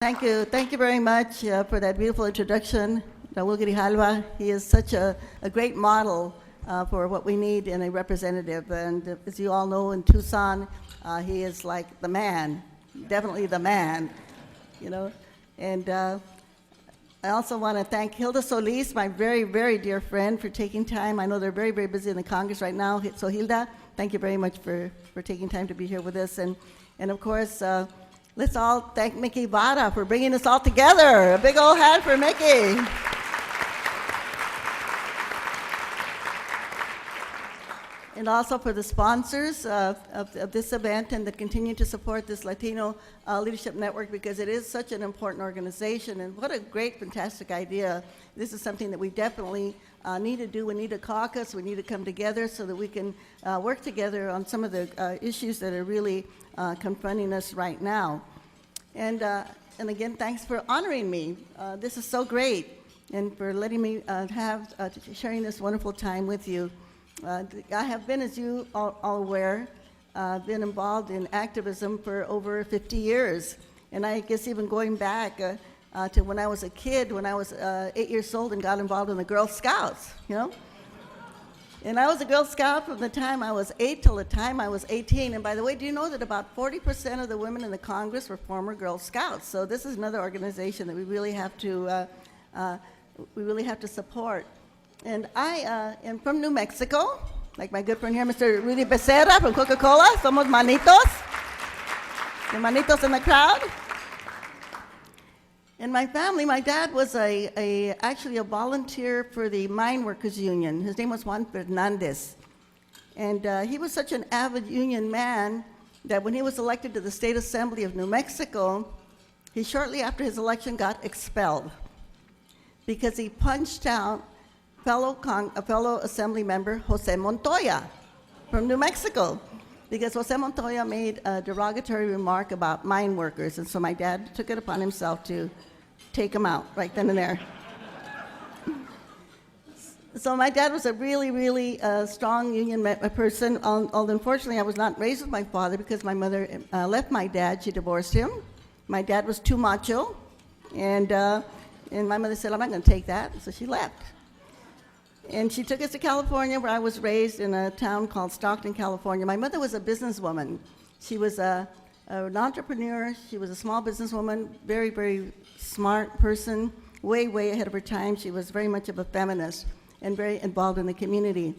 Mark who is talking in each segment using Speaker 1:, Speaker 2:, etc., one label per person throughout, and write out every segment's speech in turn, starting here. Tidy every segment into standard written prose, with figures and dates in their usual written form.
Speaker 1: Thank you very much for that beautiful introduction, Raul Grijalva. He is such a great model for what we need in a representative. And as you all know, in Tucson, he is like the man, definitely the man, you know. And I also want to thank Hilda Solis, my very, very dear friend, for taking time. I know they're very, very busy in the Congress right now. So Hilda, thank you very much for taking time to be here with us. And of course, let's all thank Mickey Vara for bringing us all together. A big old hand for Mickey. And also for the sponsors of this event and that continue to support this Latino Leadership Network, because it is such an important organization. And what a great, fantastic idea. This is something that we definitely need to do. We need a caucus. We need to come together so that we can work together on some of the issues that are really confronting us right now. And again, thanks for honoring me. This is so great, and for letting me sharing this wonderful time with you. I have been, as you all aware, been involved in activism for over 50 years. And I guess even going back to when I was a kid, when I was 8 years old and got involved in the Girl Scouts, you know? And I was a Girl Scout from the time I was 8 till the time I was 18. And by the way, do you know that about 40% of the women in the Congress were former Girl Scouts? So this is another organization that we really have to support. And I am from New Mexico, like my good friend here, Mr. Rudy Becerra from Coca-Cola. Somos manitos. The manitos in the crowd. In my family, my dad was actually a volunteer for the Mine Workers Union. His name was Juan Fernandez. And he was such an avid union man that when he was elected to the State Assembly of New Mexico, he shortly after his election got expelled because he punched out a fellow assembly member, Jose Montoya, from New Mexico, because Jose Montoya made a derogatory remark about mine workers, and so my dad took it upon himself to take him out right then and there. So my dad was a really, really strong union person, although unfortunately I was not raised with my father because my mother left my dad. She divorced him. My dad was too macho, and my mother said, I'm not going to take that, so she left. And she took us to California, where I was raised in a town called Stockton, California. My mother was a businesswoman. She was an entrepreneur. She was a small businesswoman, very, very smart person, way, way ahead of her time. She was very much of a feminist and very involved in the community.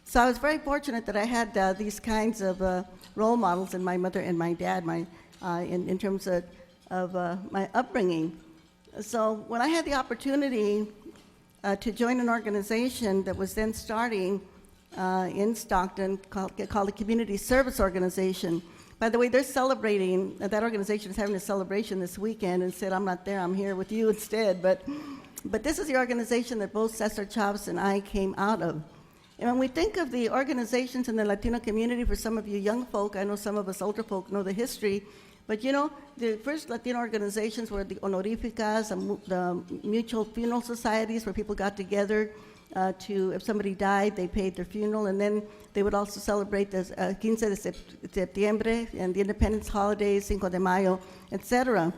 Speaker 1: So I was very fortunate that I had these kinds of role models in my mother and my dad in terms of my upbringing. So when I had the opportunity to join an organization that was then starting in Stockton called the Community Service Organization. By the way, they're celebrating, that organization is having a celebration this weekend, and said, I'm not there, I'm here with you instead. But this is the organization that both Cesar Chavez and I came out of. And when we think of the organizations in the Latino community, for some of you young folk, I know some of us older folk know the history, but you know, the first Latino organizations were the honorificas, the mutual funeral societies where people got together if somebody died, they paid their funeral, and then they would also celebrate the 15 de septiembre and the independence holidays, Cinco de Mayo, etc.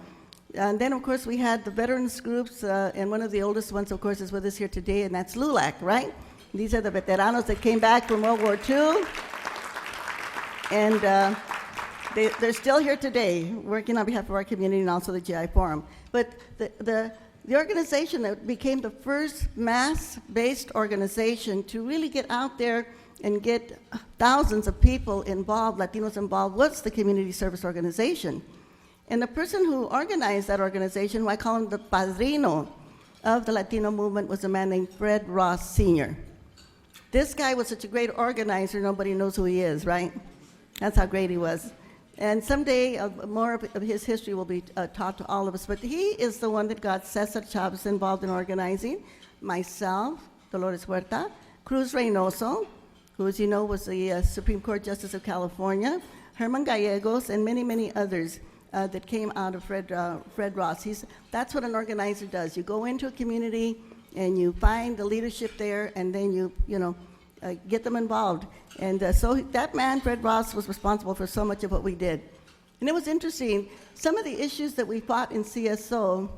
Speaker 1: And then, of course, we had the veterans groups, and one of the oldest ones, of course, is with us here today, and that's LULAC, right? These are the veteranos that came back from World War II. And they're still here today, working on behalf of our community and also the GI Forum. But the organization that became the first mass-based organization to really get out there and get thousands of people involved, Latinos involved, was the Community Service Organization. And the person who organized that organization, who I call him the padrino of the Latino movement, was a man named Fred Ross Sr. This guy was such a great organizer, nobody knows who he is, right? That's how great he was. And someday, more of his history will be taught to all of us. But he is the one that got Cesar Chavez involved in organizing, myself, Dolores Huerta, Cruz Reynoso, who, as you know, was the Supreme Court Justice of California, Herman Gallegos, and many, many others that came out of Fred Ross. That's what an organizer does. You go into a community, and you find the leadership there, and then you get them involved. And so that man, Fred Ross, was responsible for so much of what we did. And it was interesting. Some of the issues that we fought in CSO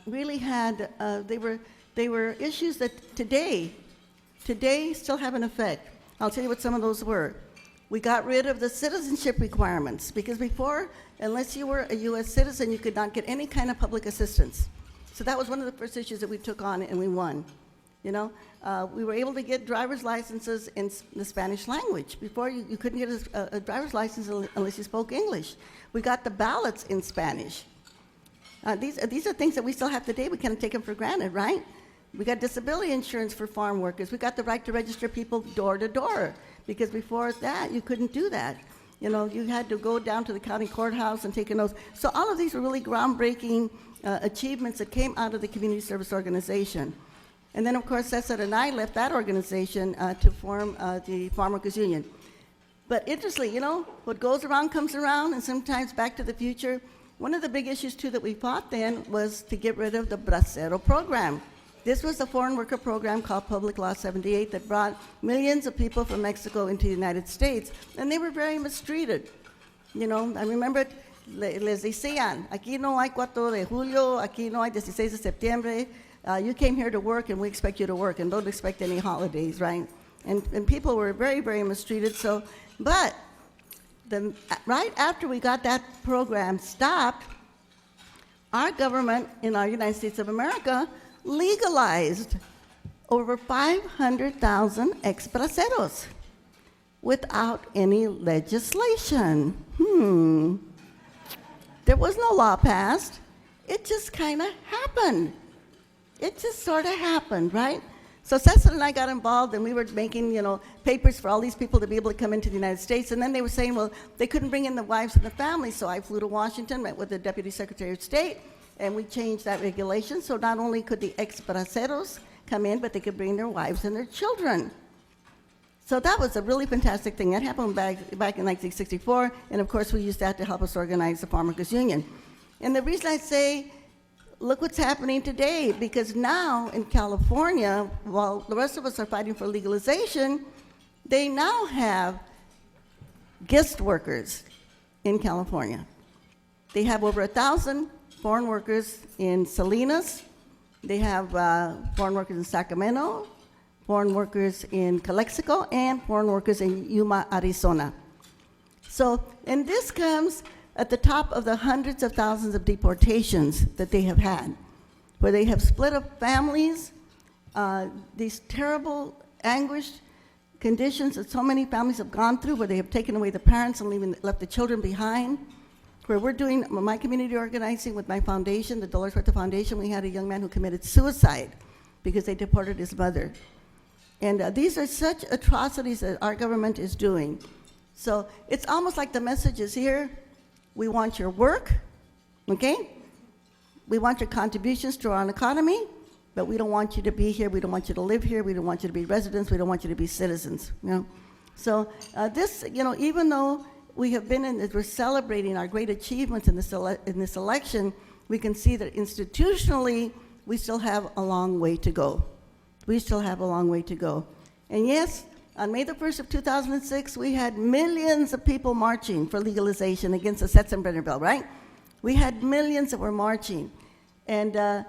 Speaker 1: really had, they were issues that today still have an effect. I'll tell you what some of those were. We got rid of the citizenship requirements because before, unless you were a U.S. citizen, you could not get any kind of public assistance. So that was one of the first issues that we took on and we won. You know, we were able to get driver's licenses in the Spanish language. Before, you couldn't get a driver's license unless you spoke English. We got the ballots in Spanish. These are things that we still have today. We can't take them for granted, right? We got disability insurance for farm workers. We got the right to register people door to door, because before that, you couldn't do that. You know, you had to go down to the county courthouse and take an oath. So all of these were really groundbreaking achievements that came out of the community service organization. And then, of course, Cesar and I left that organization to form the Farm Workers Union. But interestingly, you know, what goes around comes around, and sometimes Back to the Future. One of the big issues, too, that we fought then was to get rid of the Bracero program. This was a foreign worker program called Public Law 78 that brought millions of people from Mexico into the United States, and they were very mistreated. You know, I remember les decían, aquí no hay 4 de julio, aquí no hay 16 de septiembre. You came here to work, and we expect you to work, and don't expect any holidays, right? And people were very, very mistreated. So, but right after we got that program stopped, our government in our United States of America legalized over 500,000 ex-braceros without any legislation. There was no law passed. It just kind of happened. It just sort of happened, right? So Cesar and I got involved, and we were making, you know, papers for all these people to be able to come into the United States. And then they were saying, well, they couldn't bring in the wives and the families. So I flew to Washington, met with the Deputy Secretary of State, and we changed that regulation. So not only could the ex-braceros come in, but they could bring their wives and their children. So that was a really fantastic thing. That happened back in 1964, and of course we used that to help us organize the Farm Workers Union. And the reason I say, look what's happening today, because now in California, while the rest of us are fighting for legalization, they now have guest workers in California. They have over 1,000 foreign workers in Salinas. They have foreign workers in Sacramento, foreign workers in Calexico, and foreign workers in Yuma, Arizona. So, and this comes at the top of the hundreds of thousands of deportations that they have had, where they have split up families, these terrible, anguished conditions that so many families have gone through, where they have taken away the parents and left the children behind. Where we're doing my community organizing with my foundation, the Dolores Huerta Foundation, we had a young man who committed suicide because they deported his mother. And these are such atrocities that our government is doing. So it's almost like the message is here: we want your work, okay? We want your contributions to our economy, but we don't want you to be here. We don't want you to live here. We don't want you to be residents. We don't want you to be citizens, you know? So this, you know, even though we have been we're celebrating our great achievements in this election, we can see that institutionally, we still have a long way to go. We still have a long way to go. And yes, on May the 1st of 2006, we had millions of people marching for legalization against the Setzenbrenner bill, right? We had millions that were marching. And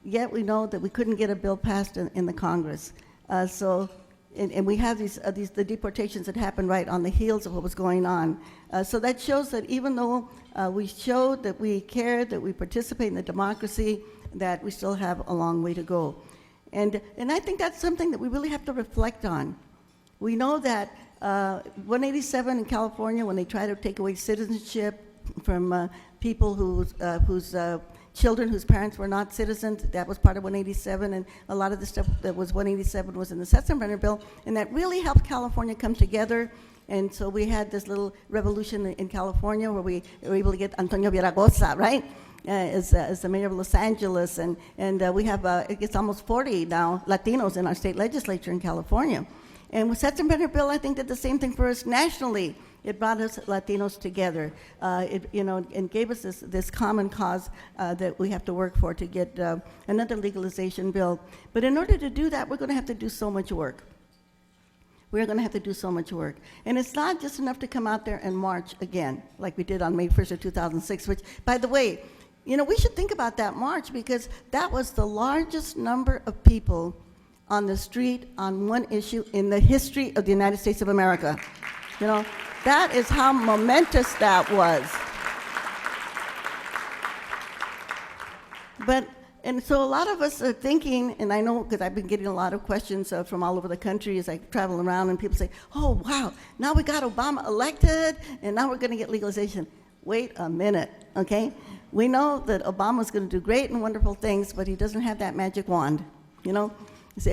Speaker 1: yet we know that we couldn't get a bill passed in the Congress. And we have the deportations that happened right on the heels of what was going on. So that shows that even though we showed that we cared, that we participate in the democracy, that we still have a long way to go. And I think that's something that we really have to reflect on. We know that 187 in California, when they try to take away citizenship from people whose children whose parents were not citizens, that was part of 187, and a lot of the stuff that was 187 was in the Setzenbrenner bill, and that really helped California come together. And so we had this little revolution in California where we were able to get Antonio Viragosa, right, as the mayor of Los Angeles, and we have, it's almost 40 now Latinos in our state legislature in California. And with Setzenbrenner bill, I think did the same thing for us nationally. It brought us Latinos together, and gave us this common cause that we have to work for to get another legalization bill. But in order to do that, we're going to have to do so much work. we're going to have to do so much work. And it's not just enough to come out there and march again, like we did on May 1st of 2006, which, by the way, you know, we should think about that march because that was the largest number of people on the street on one issue in the history of the United States of America. You know, that is how momentous that was. And so a lot of us are thinking, and I know because I've been getting a lot of questions from all over the country as I travel around, and people say, oh, wow, now we got Obama elected, and now we're going to get legalization. Wait a minute, okay? We know that Obama's going to do great and wonderful things, but he doesn't have that magic wand, you know?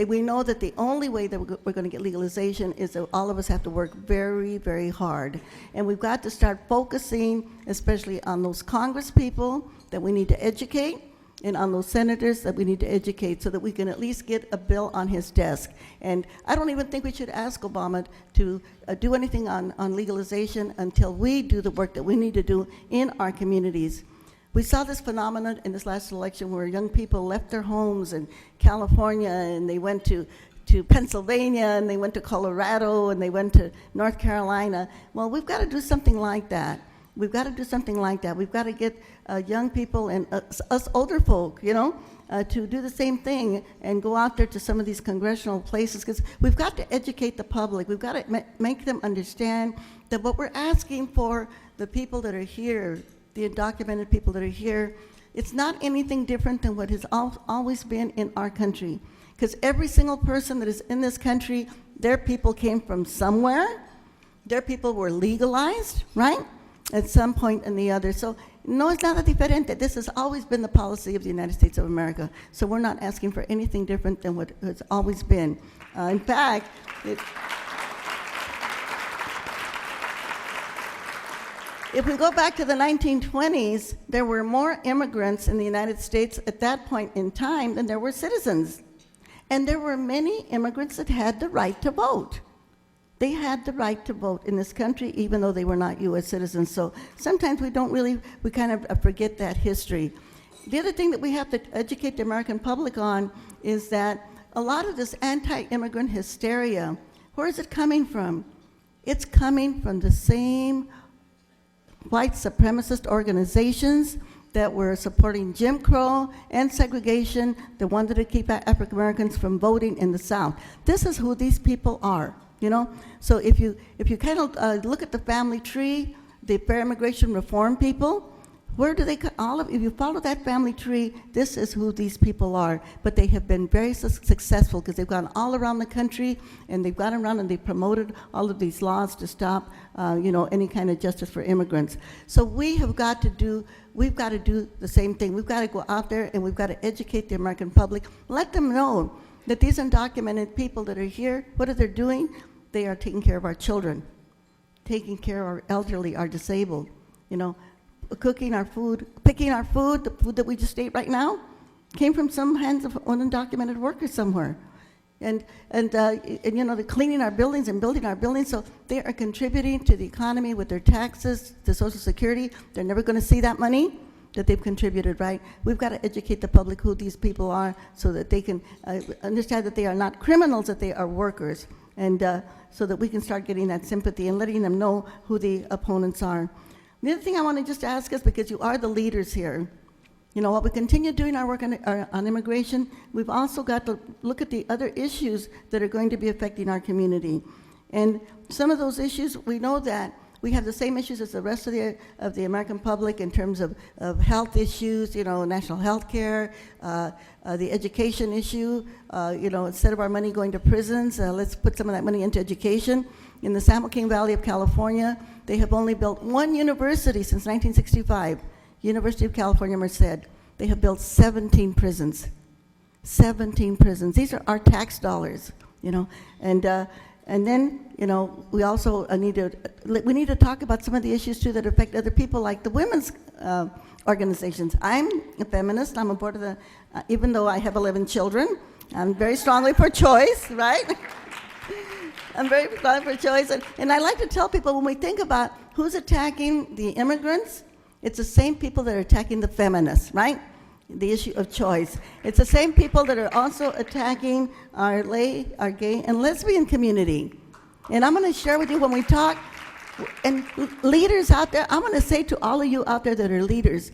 Speaker 1: We know that the only way that we're going to get legalization is that all of us have to work very, very hard. And we've got to start focusing, especially on those Congress people that we need to educate, and on those senators that we need to educate so that we can at least get a bill on his desk. And I don't even think we should ask Obama to do anything on legalization until we do the work that we need to do in our communities. We saw this phenomenon in this last election where young people left their homes in California and they went to Pennsylvania and they went to Colorado and they went to North Carolina. Well, we've got to do something like that. We've got to do something like that. We've got to get young people and us older folk, you know, to do the same thing and go out there to some of these congressional places because we've got to educate the public. We've got to make them understand that what we're asking for the people that are here, the undocumented people that are here, it's not anything different than what has always been in our country. Because every single person that is in this country, their people came from somewhere. Their people were legalized, right? At some point in the other. So, no, it's not a diferente. This has always been the policy of the United States of America. So we're not asking for anything different than what has always been. In fact, if we go back to the 1920s, there were more immigrants in the United States at that point in time than there were citizens. And there were many immigrants that had the right to vote. They had the right to vote in this country, even though they were not U.S. citizens. So sometimes we kind of forget that history. The other thing that we have to educate the American public on is that a lot of this anti-immigrant hysteria, where is it coming from? It's coming from the same white supremacist organizations that were supporting Jim Crow and segregation, that wanted to keep African Americans from voting in the South. This is who these people are. You know, so if you kind of look at the family tree, the Fair Immigration Reform people, where do they if you follow that family tree, this is who these people are. But they have been very successful because they've gone all around the country and they've gone around and they've promoted all of these laws to stop, any kind of justice for immigrants. So we've got to do the same thing. We've got to go out there and we've got to educate the American public, let them know that these undocumented people that are here, what are they doing? They are taking care of our children, taking care of our elderly, our disabled, you know, cooking our food, picking our food, the food that we just ate right now, came from some hands of undocumented workers somewhere. And they're cleaning our buildings and building our buildings, so they are contributing to the economy with their taxes, to Social Security. They're never going to see that money that they've contributed, right? We've got to educate the public who these people are so that they can understand that they are not criminals, that they are workers, and so that we can start getting that sympathy and letting them know who the opponents are. The other thing I want to just ask is, because you are the leaders here, you know, while we continue doing our work on immigration, we've also got to look at the other issues that are going to be affecting our community. And some of those issues, we know that we have the same issues as the rest of the American public in terms of health issues, you know, national health care, the education issue, instead of our money going to prisons, let's put some of that money into education. In the San Joaquin Valley of California, they have only built one university since 1965, University of California, Merced. They have built 17 prisons. 17 prisons. These are our tax dollars, you know, and then, you know, we also need to talk about some of the issues, too, that affect other people, like the women's organizations. I'm a feminist. I'm a board of the, even though I have 11 children, I'm very strongly for choice, right? I'm very strongly for choice. And I like to tell people, when we think about who's attacking the immigrants, it's the same people that are attacking the feminists, right? The issue of choice. It's the same people that are also attacking our gay and lesbian community. And I'm going to share with you when we talk, and leaders out there, I'm going to say to all of you out there that are leaders,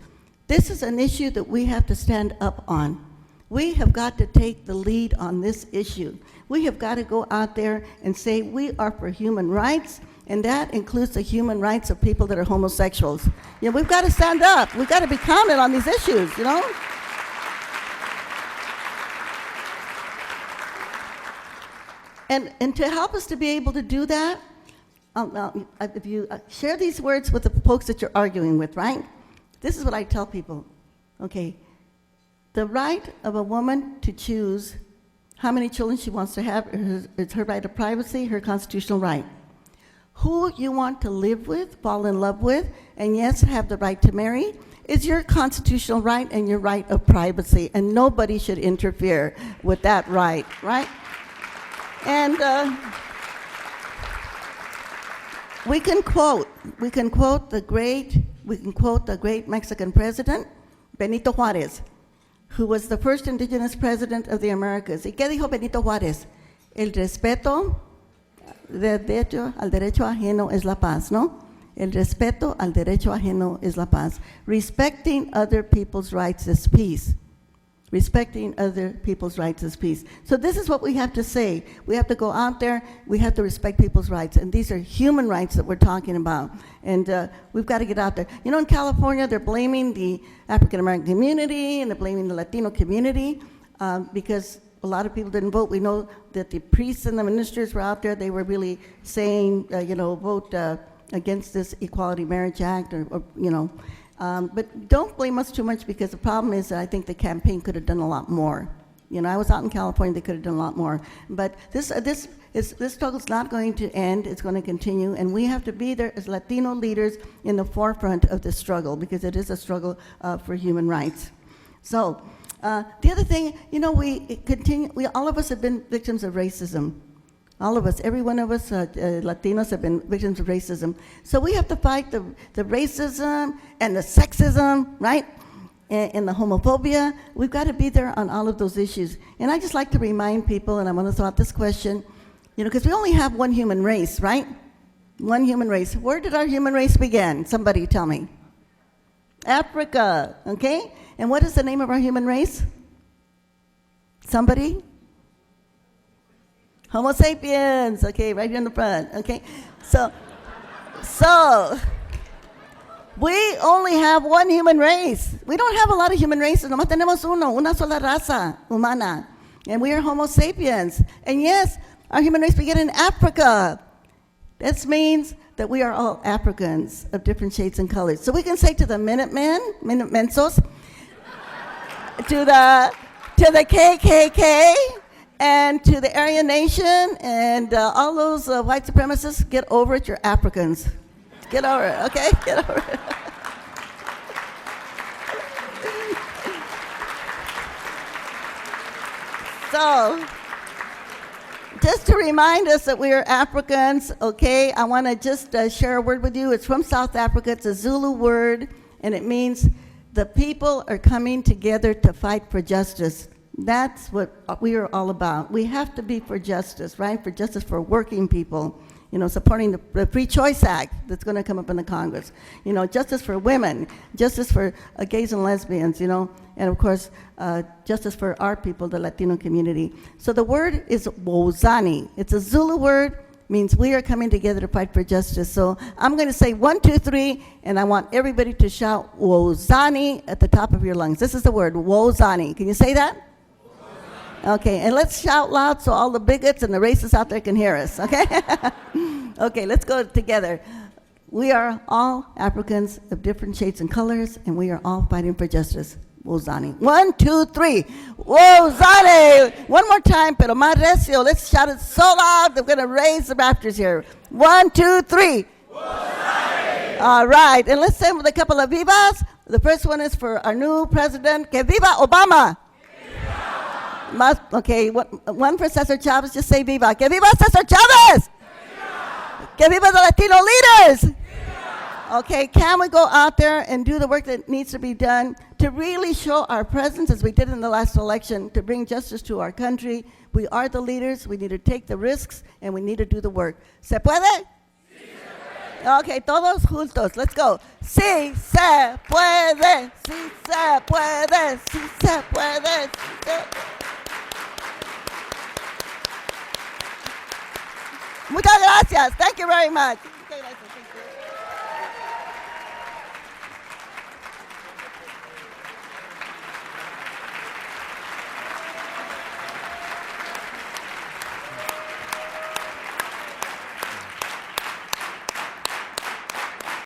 Speaker 1: this is an issue that we have to stand up on. We have got to take the lead on this issue. We have got to go out there and say we are for human rights, and that includes the human rights of people that are homosexuals. You know, we've got to stand up. We've got to be counted on these issues, you know? And to help us to be able to do that, if you share these words with the folks that you're arguing with, right? This is what I tell people, okay? The right of a woman to choose how many children she wants to have is her right of privacy, her constitutional right. Who you want to live with, fall in love with, and yes, have the right to marry, is your constitutional right and your right of privacy, and nobody should interfere with that right, right? And we can quote the great Mexican president, Benito Juárez, who was the first indigenous president of the Americas. ¿Y qué dijo Benito Juárez? El respeto al derecho ajeno es la paz, ¿no? El respeto al derecho ajeno es la paz. Respecting other people's rights is peace. Respecting other people's rights is peace. So this is what we have to say. We have to go out there, we have to respect people's rights, and these are human rights that we're talking about. And we've got to get out there. You know, in California, they're blaming the African-American community, and they're blaming the Latino community, because a lot of people didn't vote. We know that the priests and the ministers were out there. They were really saying, vote against this Equality Marriage Act, or you know. But don't blame us too much, because the problem is that I think the campaign could have done a lot more. You know, I was out in California, they could have done a lot more. But this struggle is not going to end, it's going to continue, and we have to be there as Latino leaders in the forefront of this struggle, because it is a struggle for human rights. So, the other thing, you know, all of us have been victims of racism. All of us, every one of us, Latinos, have been victims of racism. So we have to fight the racism and the sexism, right? And the homophobia. We've got to be there on all of those issues. And I just like to remind people, and I'm going to throw out this question, you know, because we only have one human race, right? One human race. Where did our human race begin? Somebody tell me. Africa, okay? And what is the name of our human race? Somebody? Homo sapiens, okay, right here in the front, okay? So we only have one human race. We don't have a lot of human races. Nomás tenemos una sola raza humana. And we are Homo sapiens. And yes, our human race began in Africa. This means that we are all Africans of different shades and colors. So we can say to the Minutemensos, to the KKK, and to the Aryan Nation and all those white supremacists, get over it, you're Africans. Get over it, okay? Get over it. So, just to remind us that we are Africans, okay, I want to just share a word with you. It's from South Africa. It's a Zulu word, and it means the people are coming together to fight for justice. That's what we are all about. We have to be for justice, right? For justice for working people, you know, supporting the Free Choice Act that's going to come up in the Congress. You know, justice for women, justice for gays and lesbians, you know, and of course, justice for our people, the Latino community. So the word is wozani. It's a Zulu word, means we are coming together to fight for justice. So I'm going to say 1, 2, 3, and I want everybody to shout wozani at the top of your lungs. This is the word, wozani. Can you say that? Okay, and let's shout loud so all the bigots and the racists out there can hear us, okay? Okay, let's go together. We are all Africans of different shades and colors, and we are all fighting for justice. Wozani. 1, 2, 3. Wozani! One more time, pero más recio. Let's shout it so loud that we're going to raise the rafters here. 1, 2, 3. Wozani! All right, and let's say with a couple of vivas. The first one is for our new president. Que viva Obama! Okay, one for Cesar Chavez, just say viva. Que viva Cesar Chavez! Viva! Que viva the Latino leaders! Viva! Okay, can we go out there and do the work that needs to be done to to really show our presence as we did in the last election, to bring justice to our country. We are the leaders. We need to take the risks, and we need to do the work. ¿Se puede? Okay, todos juntos. Let's go. Sí se puede. Sí se puede. Sí se puede. Sí se... Muchas gracias. Thank you very much.